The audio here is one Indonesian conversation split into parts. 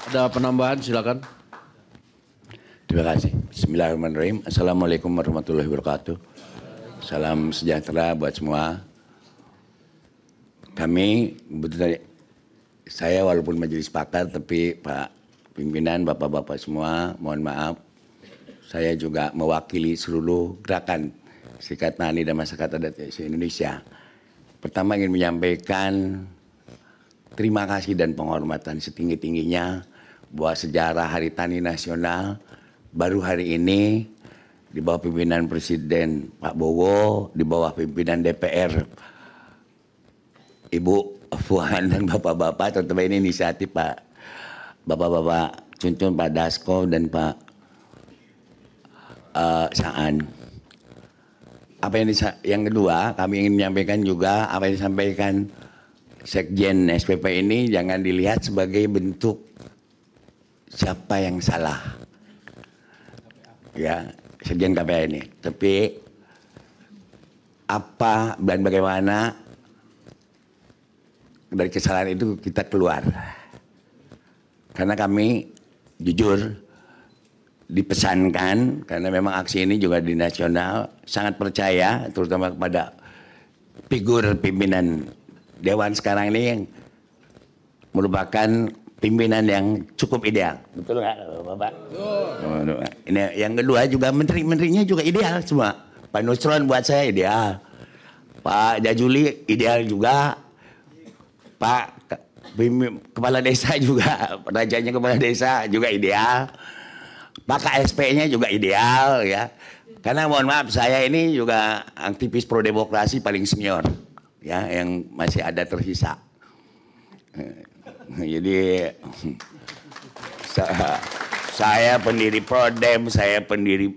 Ada penambahan, silakan. Terima kasih. Bismillahirrahmanirrahim. Assalamualaikum warahmatullahi wabarakatuh. Salam sejahtera buat semua. Kami, saya walaupun majelis pakar, tapi Pak Pimpinan, Bapak-Bapak semua, mohon maaf. Saya juga mewakili seluruh gerakan Serikat Tani dan Masyarakat Adat se-Indonesia. Pertama ingin menyampaikan terima kasih dan penghormatan setinggi-tingginya bahwa sejarah Hari Tani Nasional baru hari ini di bawah pimpinan Presiden Pak Bowo, di bawah pimpinan DPR Ibu Puan dan Bapak-Bapak, terutama ini inisiatif Pak Bapak-Bapak Cuncun, Pak Dasko dan Pak Saan. Apa yang kedua, kami ingin menyampaikan juga apa yang disampaikan Sekjen SPP ini jangan dilihat sebagai bentuk siapa yang salah. Ya, Sekjen KPA ini. Tapi apa dan bagaimana dari kesalahan itu kita keluar. Karena kami jujur dipesankan, karena memang aksi ini juga di nasional, sangat percaya terutama kepada figur pimpinan Dewan sekarang ini yang merupakan pimpinan yang cukup ideal. Betul nggak Bapak? Betul. Ini yang kedua juga menteri-menterinya juga ideal semua. Pak Nusron buat saya ideal. Pak Jajuli ideal juga. Pak Kepala Desa juga, rajanya Kepala Desa juga ideal. Pak KSP-nya juga ideal ya. Karena mohon maaf saya ini juga aktivis pro demokrasi paling senior ya yang masih ada tersisa. Jadi saya pendiri Prodem, saya pendiri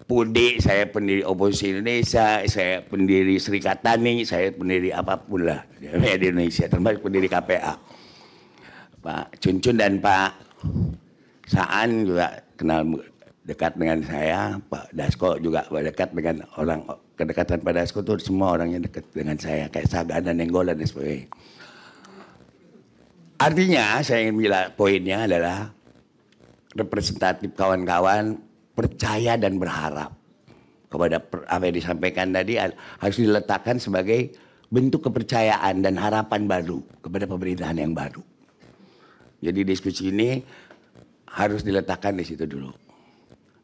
PUDI, saya pendiri Oposisi Indonesia, saya pendiri Serikat Tani, saya pendiri apapun lah di Indonesia, termasuk pendiri KPA. Pak Cuncun dan Pak Saan juga kenal dekat dengan saya, Pak Dasko juga dekat dengan orang, kedekatan Pak Dasko itu semua orangnya dekat dengan saya, kayak Sagan dan Nenggolan dan sebagainya. Artinya saya ingin bilang poinnya adalah representatif kawan-kawan percaya dan berharap kepada apa yang disampaikan tadi harus diletakkan sebagai bentuk kepercayaan dan harapan baru kepada pemerintahan yang baru. Jadi diskusi ini harus diletakkan di situ dulu.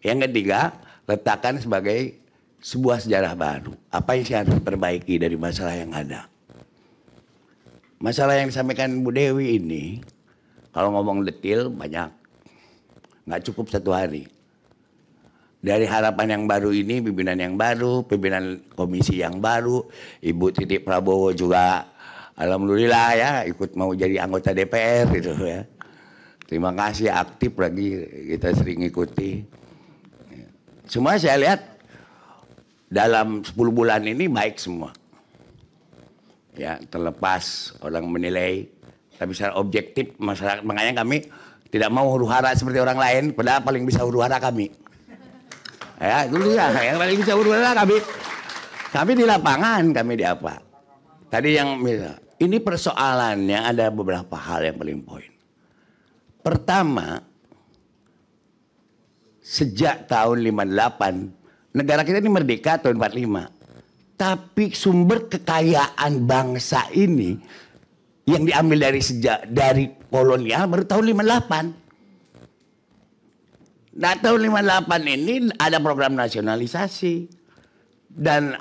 Yang ketiga, letakkan sebagai sebuah sejarah baru. Apa yang harus diperbaiki dari masalah yang ada. Masalah yang disampaikan Bu Dewi ini, kalau ngomong detail banyak. Nggak cukup satu hari. Dari harapan yang baru ini, pimpinan yang baru, pimpinan komisi yang baru, Ibu Titik Prabowo juga alhamdulillah ya ikut mau jadi anggota DPR gitu ya. Terima kasih, aktif lagi, kita sering ikuti. Semua saya lihat dalam 10 bulan ini baik semua. Ya, terlepas orang menilai, tapi secara objektif masyarakat, makanya kami tidak mau huru-hara seperti orang lain, padahal paling bisa huru-hara kami. Ya, dulu ya, yang paling bisa huru-hara kami. Kami di lapangan, kami di apa. Tadi yang misal, ini persoalannya ada beberapa hal yang paling poin. Pertama, sejak tahun 58, negara kita ini merdeka tahun 45. Tapi sumber kekayaan bangsa ini yang diambil dari kolonial baru tahun 58. Nah, tahun 58 ini ada program nasionalisasi dan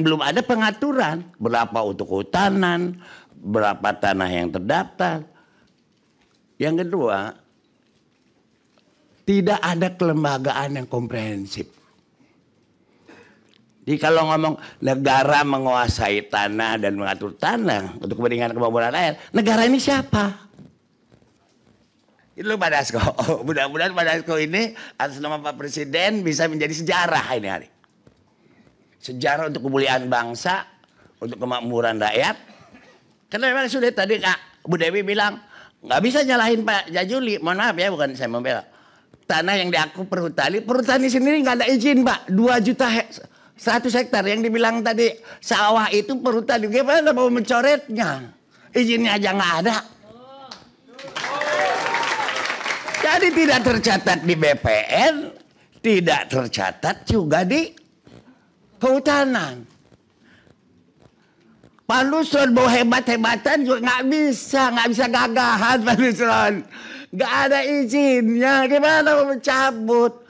belum ada pengaturan berapa untuk hutanan, berapa tanah yang terdaftar. Yang kedua, tidak ada kelembagaan yang komprehensif. Jadi kalau ngomong negara menguasai tanah dan mengatur tanah untuk kepentingan kemampuan rakyat, negara ini siapa? Itu Pak Dasko. Mudah-mudahan Pak Dasko ini atas nama Pak Presiden bisa menjadi sejarah ini hari. Sejarah untuk kemuliaan bangsa, untuk kemakmuran rakyat. Karena memang sudah tadi Kak Bu Dewi bilang, nggak bisa nyalahin Pak Jajuli. Mohon maaf ya, bukan saya membela. Tanah yang diaku perhutani sendiri nggak ada izin Pak. 100 hektar yang dibilang tadi sawah itu perhutani. Gimana mau mencoretnya? Izinnya aja nggak ada. Jadi tidak tercatat di BPN, tidak tercatat juga di kehutanan. Pak Nusron mau hebat-hebatan juga nggak bisa gagahan Pak Nusron. Nggak ada izinnya, gimana mau mencabut?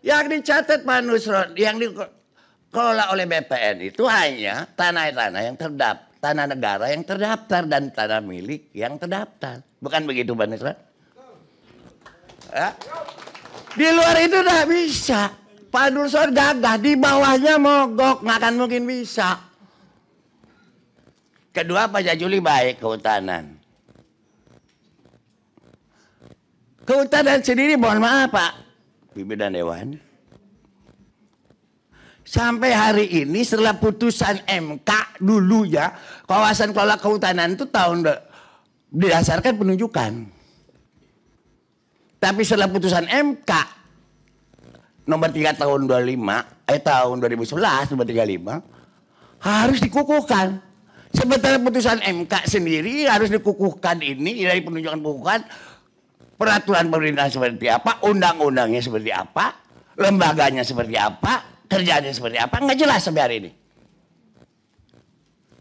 Yang dicatat Pak Nusron, yang dikelola oleh BPN itu hanya tanah-tanah yang terdaftar, tanah negara yang terdaftar dan tanah milik yang terdaftar. Bukan begitu Pak Nusron? Ya? Di luar itu nggak bisa. Pak Nusron gagah, di bawahnya mogok, nggak akan mungkin bisa. Kedua, Pak Jajuli baik kehutanan. Kehutanan sendiri mohon maaf Pak pimpinan Dewan. Sampai hari ini setelah putusan MK dulu ya, kawasan kelola kehutanan itu didasarkan penunjukan. Tapi setelah putusan MK nomor 3 tahun 25, tahun 2011 nomor 35 harus dikukuhkan. Sementara putusan MK sendiri harus dikukuhkan ini dari penunjukan pengukuhan, peraturan pemerintah seperti apa, undang-undangnya seperti apa, lembaganya seperti apa, kerjanya seperti apa, nggak jelas sampai hari ini.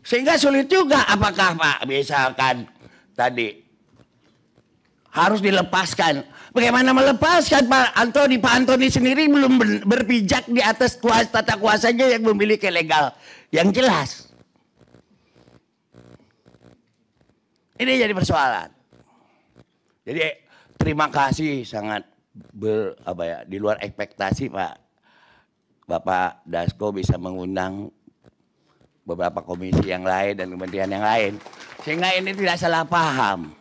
Sehingga sulit juga apakah Pak misalkan tadi harus dilepaskan. Bagaimana melepaskan Pak Antoni? Pak Antoni sendiri belum berpijak di atas tata kuasanya yang memiliki legal yang jelas. Ini jadi persoalan. Jadi terima kasih sangat di luar ekspektasi Pak. Bapak Dasko bisa mengundang beberapa komisi yang lain dan kementerian yang lain. Sehingga ini tidak salah paham.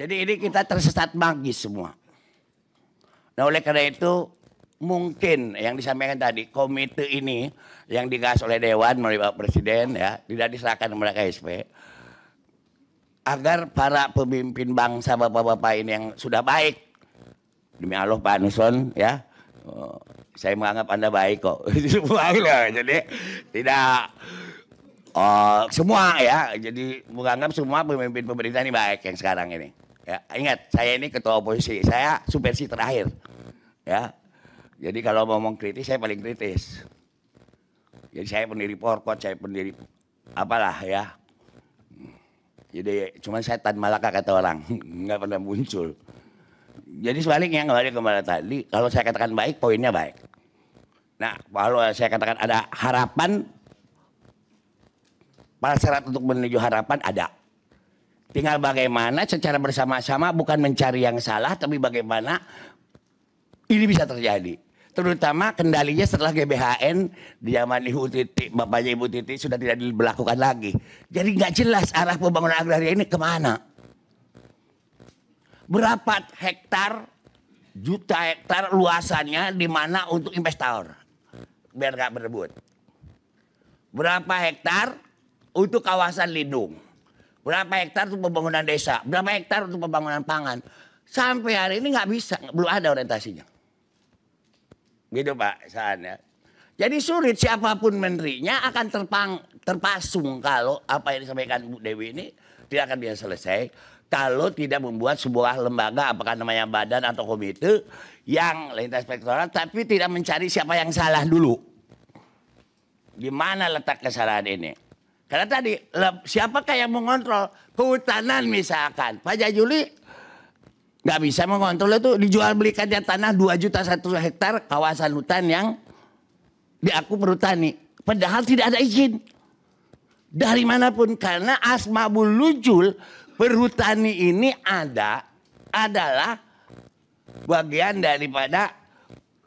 Jadi ini kita tersesat magis semua. Nah oleh karena itu mungkin yang disampaikan tadi komite ini yang digas oleh Dewan melalui Pak Presiden ya tidak diserahkan kepada KSP. Agar para pemimpin bangsa bapak-bapak ini yang sudah baik, demi Allah Pak Nusron ya, saya menganggap Anda baik kok, jadi tidak semua ya, jadi menganggap semua pemimpin pemerintah ini baik yang sekarang ini. Ya, ingat saya ini ketua oposisi, saya subversi terakhir, ya, jadi kalau ngomong kritis saya paling kritis, jadi saya pendiri Forkot, saya pendiri apalah ya. Jadi cuma setan Malaka kata orang, nggak pernah muncul. Jadi sebaliknya kembali tadi, kalau saya katakan baik, poinnya baik. Nah kalau saya katakan ada harapan, syarat untuk menuju harapan ada. Tinggal bagaimana secara bersama-sama bukan mencari yang salah, tapi bagaimana ini bisa terjadi. Terutama kendalinya setelah GBHN di zaman Ibu Titi, bapaknya Ibu Titi sudah tidak diberlakukan lagi. Jadi nggak jelas arah pembangunan agraria ini kemana. Berapa hektar, juta hektar luasannya di mana untuk investor. Biar nggak berebut. Berapa hektar untuk kawasan lindung. Berapa hektar untuk pembangunan desa. Berapa hektar untuk pembangunan pangan. Sampai hari ini nggak bisa, belum ada orientasinya. Gitu Pak Saan ya. Jadi sulit siapapun menterinya akan terpasung kalau apa yang disampaikan Bu Dewi ini tidak akan bisa selesai kalau tidak membuat sebuah lembaga apakah namanya badan atau komite yang lintas sektoral tapi tidak mencari siapa yang salah dulu. Di mana letak kesalahan ini? Karena tadi siapakah yang mengontrol kehutanan misalkan Pak Jajuli nggak bisa mengontrol itu dijual belikannya tanah 2 juta 1 hektar kawasan hutan yang diaku perhutani. Padahal tidak ada izin dari manapun karena asmabul nuzul perhutani ini adalah bagian daripada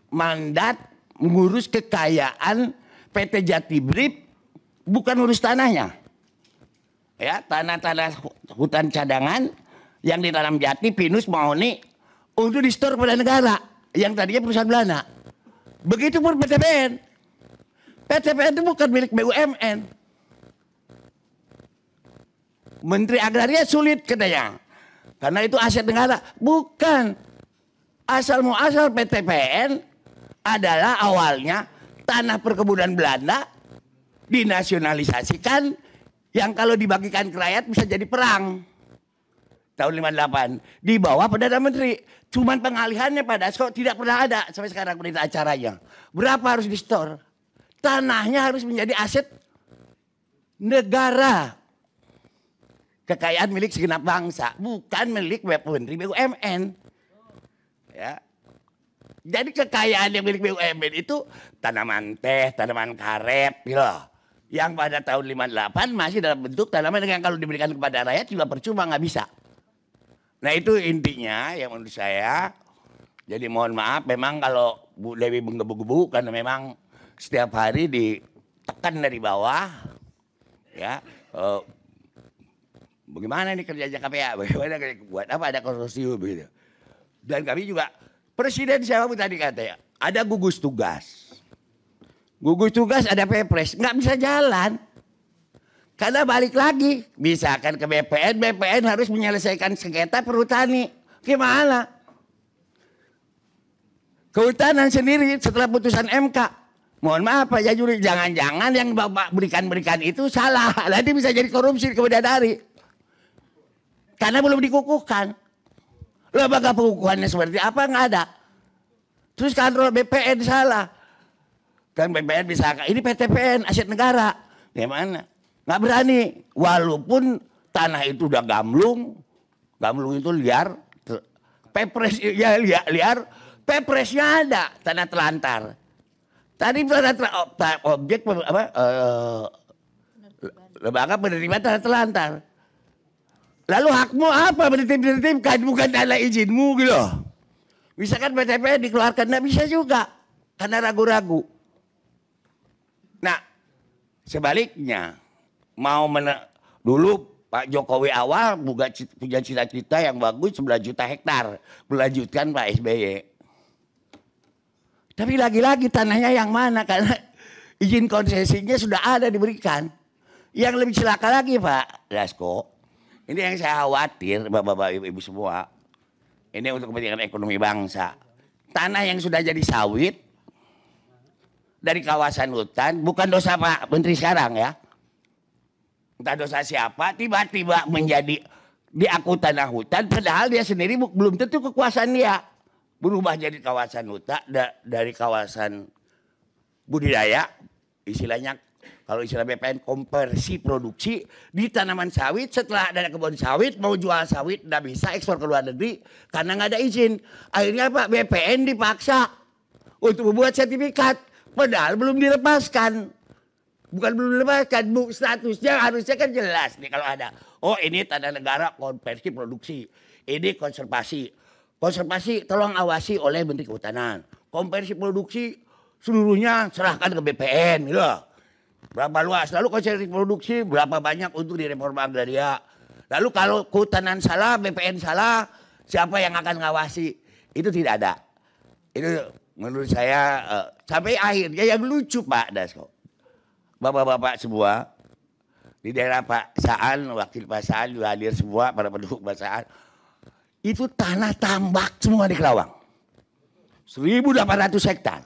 mandat mengurus kekayaan PT Jatibrip, bukan urus tanahnya. Ya, tanah-tanah hutan cadangan yang ditanam Jati, Pinus, Mahoni untuk distor pada negara yang tadinya perusahaan Belanda. Begitupun PTPN. PTPN itu bukan milik BUMN. Menteri Agraria sulit katanya. Karena itu aset negara. Bukan. Asal muasal PTPN adalah awalnya tanah perkebunan Belanda dinasionalisasikan yang kalau dibagikan ke rakyat bisa jadi perang. tahun 58 di bawah Perdana Menteri. Cuman pengalihannya Pak Dasko tidak pernah ada sampai sekarang berita acaranya. Berapa harus di-store? Tanahnya harus menjadi aset negara. Kekayaan milik segenap bangsa, bukan milik Menteri BUMN. Ya. Jadi kekayaan yang milik BUMN itu tanaman teh, tanaman karet gitu loh. Yang pada tahun 58 masih dalam bentuk tanaman yang kalau diberikan kepada rakyat juga percuma, nggak bisa. Nah itu intinya yang menurut saya. Jadi mohon maaf memang kalau Bu Dewi menggebu-gebu karena memang setiap hari ditekan dari bawah. Ya, bagaimana ini kerjanya KPA, bagaimana buat apa ada konsorsium begitu. Dan kami juga Presiden siapa tadi katanya ada gugus tugas. Gugus tugas ada Pepres, nggak bisa jalan. Karena balik lagi, misalkan ke BPN, BPN harus menyelesaikan sengketa perhutani. Gimana? Kehutanan sendiri setelah putusan MK. Mohon maaf Pak Jajuri, jangan-jangan yang Bapak berikan itu salah. Nanti bisa jadi korupsi kebidadari. Karena belum dikukuhkan. Lembaga pengukuhannya seperti apa nggak ada. Terus kontrol BPN salah. Kan BPN bisa, ini PTPN aset negara. Gimana? Nggak berani. Walaupun tanah itu udah gamlung. Gamlung itu liar. Pepres ya liar. Pepresnya ada tanah telantar. Tadi tanah objek apa? Lembaga penerima tanah telantar. Lalu hakmu apa menitip-nitipkan bukan tanah izinmu gitu. Misalkan PTPN dikeluarkan nggak bisa juga karena ragu-ragu. Nah sebaliknya mau dulu Pak Jokowi awal punya cita-cita yang bagus 11 juta hektar melanjutkan Pak SBY. Tapi lagi-lagi tanahnya yang mana karena izin konsesinya sudah ada diberikan. Yang lebih celaka lagi Pak Dasko. Ini yang saya khawatir Bapak-bapak Ibu-ibu semua. Ini untuk kepentingan ekonomi bangsa. Tanah yang sudah jadi sawit dari kawasan hutan bukan dosa Pak Menteri sekarang ya. Entah dosa siapa tiba-tiba menjadi diaku tanah hutan padahal dia sendiri belum tentu kekuasaan dia. Berubah jadi kawasan hutan dari kawasan budidaya istilahnya. Kalau istilah BPN konversi produksi di tanaman sawit setelah ada kebun sawit mau jual sawit tidak bisa ekspor ke luar negeri karena nggak ada izin. Akhirnya Pak BPN dipaksa untuk membuat sertifikat padahal belum dilepaskan. Bukan belum dilepaskan, statusnya harusnya kan jelas nih kalau ada. Oh ini tanah negara konversi produksi, ini konservasi. Konservasi tolong awasi oleh Menteri Kehutanan. Konversi produksi seluruhnya serahkan ke BPN gitu. Berapa luas, lalu konsentrasi produksi berapa banyak untuk di reforma agraria. Lalu kalau kehutanan salah, BPN salah, siapa yang akan ngawasi? Itu tidak ada. Itu menurut saya sampai akhirnya yang lucu Pak Dasko. Bapak-bapak semua di daerah Pak Saan, wakil Pak Saan juga hadir semua, para penduduk Pak Saan. Itu tanah tambak semua di Kerawang. 1.800 hektar.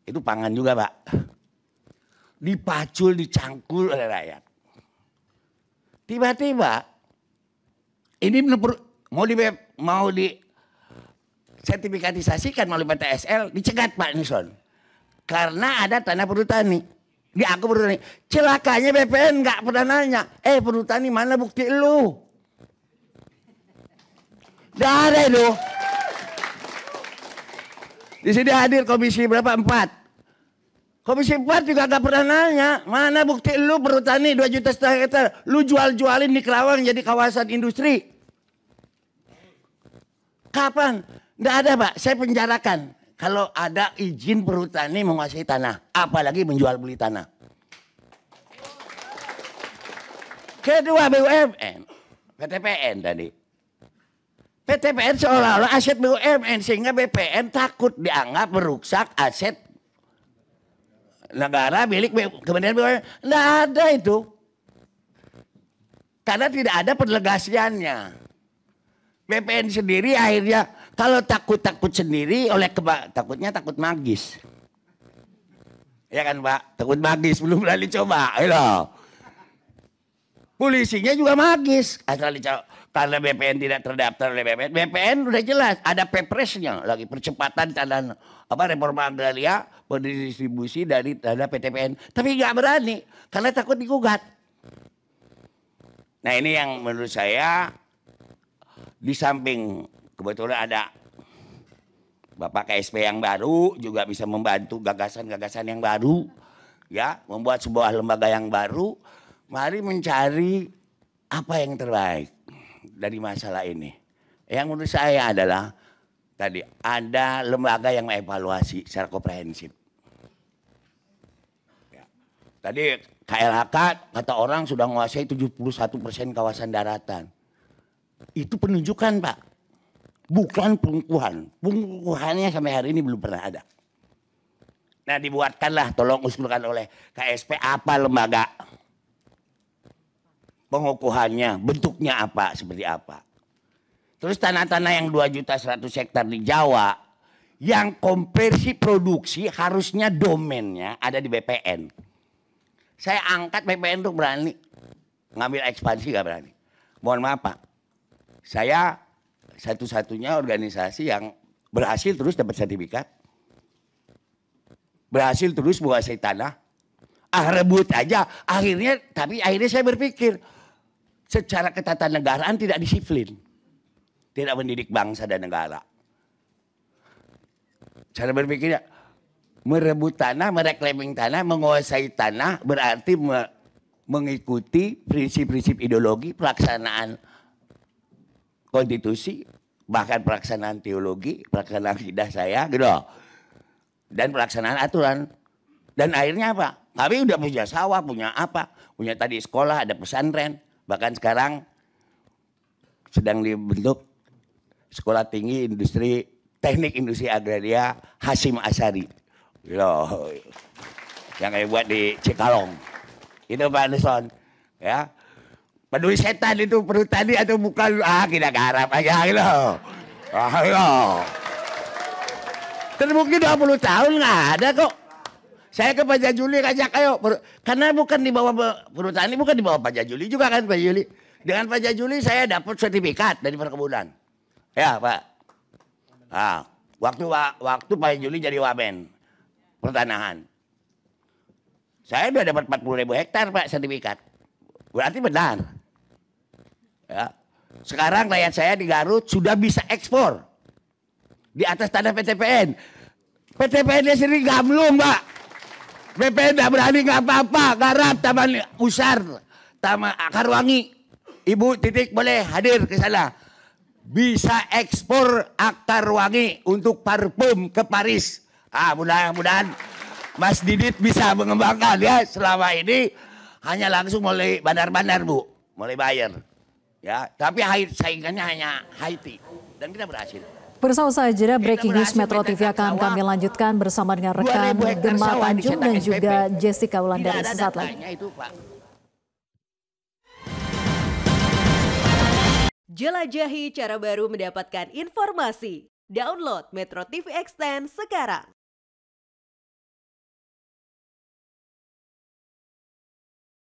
Itu pangan juga Pak. Dipacul, dicangkul oleh rakyat. Tiba-tiba ini mau di sertifikatisasikan melalui PTSL dicegat Pak Nison. Karena ada tanah perhutani. Diaku perhutani. Celakanya BPN nggak pernah nanya. Perhutani mana bukti lu? Nggak ada itu. Di sini hadir komisi berapa? 4. Komisi 4 juga gak pernah nanya. Mana bukti lu perhutani 2,5 juta hektar. Lu jual-jualin di Kerawang jadi kawasan industri. Kapan? Nggak ada Pak. Saya penjarakan. Kalau ada izin perhutani menguasai tanah. Apalagi menjual beli tanah. Kedua BUMN. PTPN tadi. PTPN seolah-olah aset BUMN. Sehingga BPN takut dianggap merusak aset negara milik kemudian nggak ada itu karena tidak ada pendelegasiannya. BPN sendiri akhirnya kalau takut sendiri oleh takut magis ya kan Pak, takut magis belum berani coba loh. Polisinya juga magis asal dicoba. karena BPN tidak terdaftar oleh BPN. BPN udah jelas ada Pepresnya lagi, percepatan tanah reforma agraria, pendistribusi dari dana PTPN. Tapi nggak berani karena takut digugat. Nah ini yang menurut saya, di samping kebetulan ada Bapak KSP yang baru juga bisa membantu gagasan-gagasan yang baru, ya, membuat sebuah lembaga yang baru. Mari mencari apa yang terbaik dari masalah ini. Yang menurut saya adalah tadi ada lembaga yang mengevaluasi secara komprehensif. Ya. Tadi KLHK kata orang sudah menguasai 71% kawasan daratan. Itu penunjukan, Pak. Bukan pengukuhan. Pengukuhannya sampai hari ini belum pernah ada. Nah dibuatkanlah, tolong usulkan oleh KSP apa lembaga. Pengukuhannya, bentuknya apa, seperti apa. Terus tanah-tanah yang 2.100.000 hektar di Jawa, yang konversi produksi harusnya domainnya ada di BPN. Saya angkat BPN untuk berani. Ngambil ekspansi gak berani. Mohon maaf Pak, saya satu-satunya organisasi yang berhasil terus dapat sertifikat. Berhasil terus menguasai tanah. Rebut aja. Tapi akhirnya saya berpikir, secara ketatanegaraan tidak disiplin. Tidak mendidik bangsa dan negara. Cara berpikirnya, merebut tanah, mereclaiming tanah, menguasai tanah berarti mengikuti prinsip-prinsip ideologi, pelaksanaan konstitusi, bahkan pelaksanaan teologi, pelaksanaan akidah saya, gitu. Dan pelaksanaan aturan. Dan akhirnya apa? Kami udah punya sawah, punya apa? Punya tadi sekolah, ada pesantren. Bahkan sekarang sedang dibentuk Sekolah Tinggi Industri Teknik Industri Agraria Hasyim Asyari. Loh, yang saya buat di Cikalong. Itu Pak Anderson. Ya. Peduli setan itu perhutani atau bukan? Kita garap aja gitu. Terbukti 20 tahun nggak ada kok. Saya ke Pak Jajuli ngajak ayo. Karena bukan di bawah perhutani, bukan di bawah Pak Jajuli juga kan Pak Jajuli. Dengan Pak Jajuli saya dapat sertifikat dari perkebunan. Ya Pak. Nah, waktu Pak Jajuli jadi Wamen pertanahan. Saya udah dapat 40.000 hektar Pak sertifikat. Berarti benar. Ya. Sekarang rakyat saya di Garut sudah bisa ekspor. Di atas tanah PTPN. PTPN-nya sendiri gamlung Pak. BPN tidak berani nggak apa-apa, garap Taman Usar, Taman Akarwangi. Ibu Titik boleh hadir ke sana. Bisa ekspor Akarwangi untuk parfum ke Paris. Mudah-mudahan Mas Didit bisa mengembangkan ya. Selama ini hanya langsung mulai bandar-bandar Bu, mulai bayar. Ya, tapi saingannya hanya Haiti dan kita berhasil. Bersama saya jeda, Breaking News Metro TV akan kami lanjutkan bersama dengan rekan Gemma Tanjung dan juga Jessica Wulandari sesaat lagi. Jelajahi cara baru mendapatkan informasi. Download Metro TV Extend sekarang.